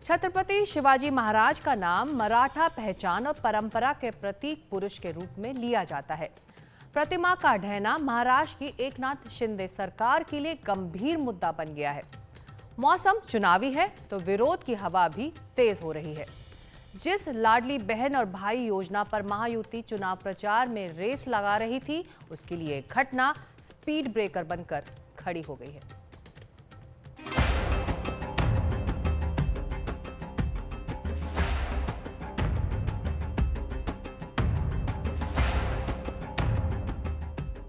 छत्रपति शिवाजी महाराज का नाम मराठा पहचान और परंपरा के प्रतीक पुरुष के रूप में लिया जाता है। प्रतिमा का ढहना महाराष्ट्र की एकनाथ शिंदे सरकार के लिए गंभीर मुद्दा बन गया है। मौसम चुनावी है तो विरोध की हवा भी तेज हो रही है। जिस लाडली बहन और भाई योजना पर महायुति चुनाव प्रचार में रेस लगा रही थी, उसके लिए घटना स्पीड ब्रेकर बनकर खड़ी हो गई है।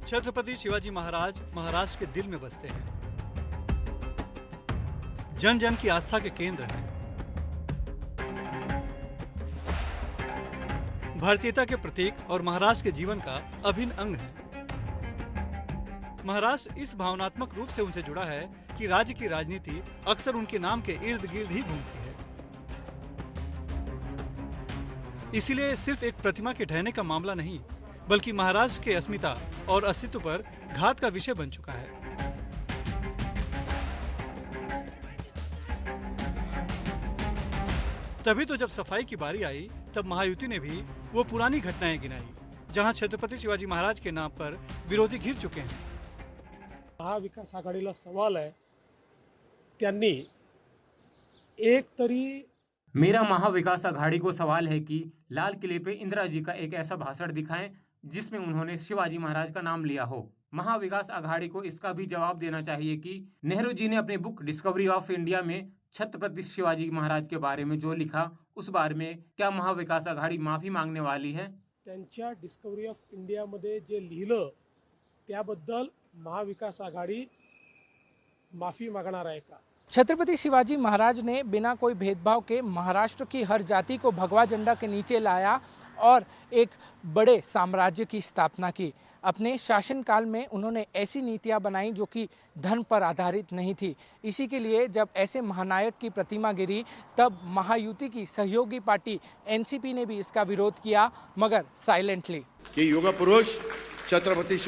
छत्रपति शिवाजी महाराज महाराष्ट्र के दिल में बसते हैं, जन जन की आस्था के केंद्र हैं। भारतीयता के प्रतीक और महाराष्ट्र के जीवन का अभिन्न अंग है। महाराष्ट्र इस भावनात्मक रूप से उनसे जुड़ा है कि राज्य की राजनीति अक्सर उनके नाम के इर्द गिर्द ही घूमती है। इसीलिए सिर्फ एक प्रतिमा के ढहने का मामला नहीं, बल्कि महाराष्ट्र के अस्मिता और अस्तित्व पर घात का विषय बन चुका है। तभी तो जब सफाई की बारी आई, तब महायुति ने भी वो पुरानी घटनाएं गिनाई, जहां छत्रपति शिवाजी महाराज के नाम पर विरोधी घिर चुके हैं। महाविकास आघाडीला सवाल है, त्यांनी एक तरी मेरा महाविकास आघाड़ी को सवाल है कि लाल किले पे इंदिरा जी का एक ऐसा भाषण दिखाएं जिसमें उन्होंने शिवाजी महाराज का नाम लिया हो। महाविकास आघाड़ी को इसका भी जवाब देना चाहिए कि नेहरू जी ने अपनी बुक डिस्कवरी ऑफ इंडिया में छत्रपति शिवाजी महाराज के बारे में जो लिखा, उस बारे में क्या महाविकास आघाड़ी माफी मांगने वाली है? त्यांच्या डिस्कवरी ऑफ इंडिया मध्ये जे लिहिलं त्याबद्दल महाविकास आघाडी माफी मागणार आहे का? छत्रपति शिवाजी महाराज ने बिना कोई भेदभाव के महाराष्ट्र की हर जाति को भगवा झंडा के नीचे लाया और एक बड़े साम्राज्य की स्थापना की। अपने शासनकाल में उन्होंने ऐसी नीतियां बनाई जो कि धन पर आधारित नहीं थी। इसी के लिए जब ऐसे महानायक की प्रतिमा गिरी, तब महायुति की सहयोगी पार्टी एनसीपी ने भी इसका विरोध किया, मगर साइलेंटली। कि युग पुरुष छत्रपति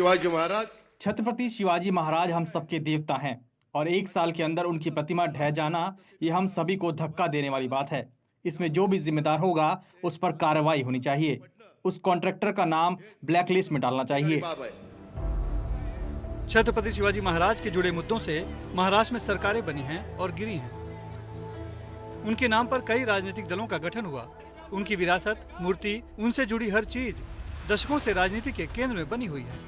शिवाजी महाराज हम सबके देवता हैं और एक साल के अंदर उनकी प्रतिमा ढह जाना, ये हम सभी को धक्का देने वाली बात है। इसमें जो भी जिम्मेदार होगा उस पर कार्रवाई होनी चाहिए। उस कॉन्ट्रैक्टर का नाम ब्लैक लिस्ट में डालना चाहिए। छत्रपति शिवाजी महाराज के जुड़े मुद्दों से महाराष्ट्र में सरकारें बनी हैं और गिरी हैं। उनके नाम पर कई राजनीतिक दलों का गठन हुआ। उनकी विरासत, मूर्ति, उनसे जुड़ी हर चीज दशकों से राजनीति के केंद्र में बनी हुई है।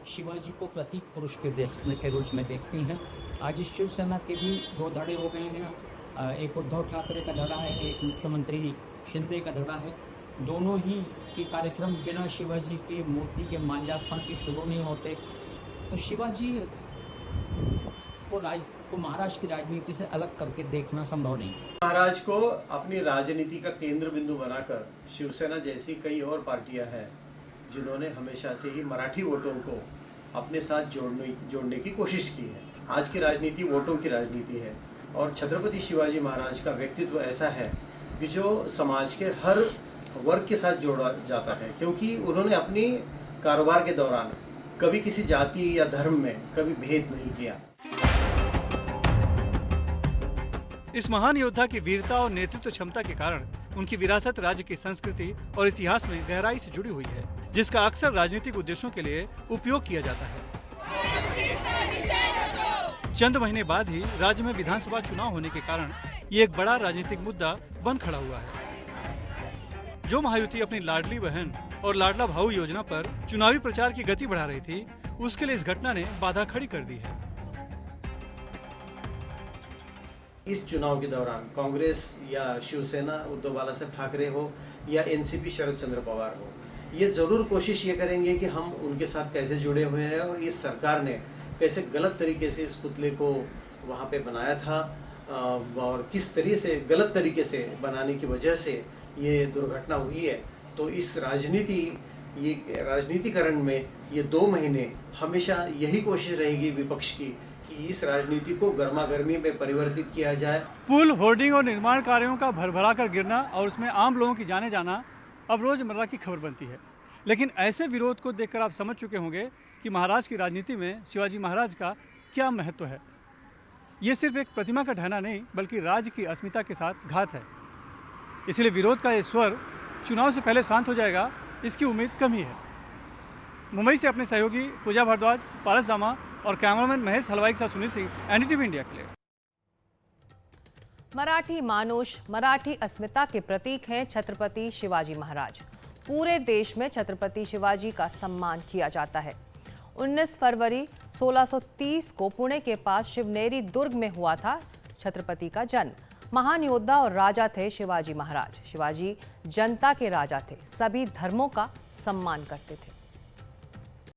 शिवाजी को प्रतीक पुरुष के रूप में देखती हैं। आज शिवसेना के भी दो धड़े हो गए हैं। एक उद्धव ठाकरे का धड़ा है, एक मुख्यमंत्री शिंदे का धड़ा है। दोनों ही के कार्यक्रम बिना शिवाजी की मूर्ति के माल्यार्पण के शुरू नहीं होते। तो शिवाजी को महाराष्ट्र की राजनीति से अलग करके देखना संभव नहीं। महाराज को अपनी राजनीति का केंद्र बिंदु बनाकर शिवसेना जैसी कई और पार्टियां हैं जिन्होंने हमेशा से ही मराठी वोटों को अपने साथ जोड़ने की कोशिश की है। आज की राजनीति वोटों की राजनीति है और छत्रपति शिवाजी महाराज का व्यक्तित्व ऐसा है कि जो समाज के हर वर्ग के साथ जोड़ा जाता है, क्योंकि उन्होंने अपनी कारोबार के दौरान कभी किसी जाति या धर्म में कभी भेद नहीं किया। इस महान योद्धा की वीरता और नेतृत्व क्षमता के कारण उनकी विरासत राज्य की संस्कृति और इतिहास में गहराई से जुड़ी हुई है, जिसका अक्सर राजनीतिक उद्देश्यों के लिए उपयोग किया जाता है। चंद महीने बाद ही राज्य में विधानसभा चुनाव होने के कारण ये एक बड़ा राजनीतिक मुद्दा बन खड़ा हुआ है। जो महायुति अपनी लाडली बहन और लाडला भाऊ योजना पर चुनावी प्रचार की गति बढ़ा रही थी, उसके लिए इस घटना ने बाधा खड़ी कर दी है। इस चुनाव के दौरान कांग्रेस या शिवसेना उद्धव बालासाहेब ठाकरे हो या एनसीपी शरद चंद्र पवार हो, ये जरूर कोशिश ये करेंगे कि हम उनके साथ कैसे जुड़े हुए हैं और इस सरकार ने कैसे गलत तरीके से इस पुतले को वहाँ पे बनाया था और किस तरीके से गलत तरीके से बनाने की वजह से ये दुर्घटना हुई है। तो इस राजनीतिकरण में ये 2 महीने हमेशा यही कोशिश रहेगी विपक्ष की कि इस राजनीति को गर्मागर्मी में परिवर्तित किया जाए। पुल, होर्डिंग और निर्माण कार्यों का भरभरा कर गिरना और उसमें आम लोगों की जाने जाना अब रोजमर्रा की खबर बनती है। लेकिन ऐसे विरोध को देखकर आप समझ चुके होंगे कि महाराष्ट्र की राजनीति में शिवाजी महाराज का क्या महत्व है। ये सिर्फ एक प्रतिमा का ढहना नहीं बल्कि राज्य की अस्मिता के साथ घात है। इसलिए विरोध का ये स्वर चुनाव से पहले शांत हो जाएगा, इसकी उम्मीद कम ही है। मुंबई से अपने सहयोगी पूजा भारद्वाज, पारस दामा और कैमरामैन महेश हलवाई के साथ सुनील सिंह, एनडीटीवी इंडिया के लिए। मराठी मानुष, मराठी अस्मिता के प्रतीक हैं छत्रपति शिवाजी महाराज। पूरे देश में छत्रपति शिवाजी का सम्मान किया जाता है। 19 फरवरी 1630 को पुणे के पास शिवनेरी दुर्ग में हुआ था छत्रपति का जन्म। महान योद्धा और राजा थे शिवाजी महाराज। शिवाजी जनता के राजा थे, सभी धर्मों का सम्मान करते थे।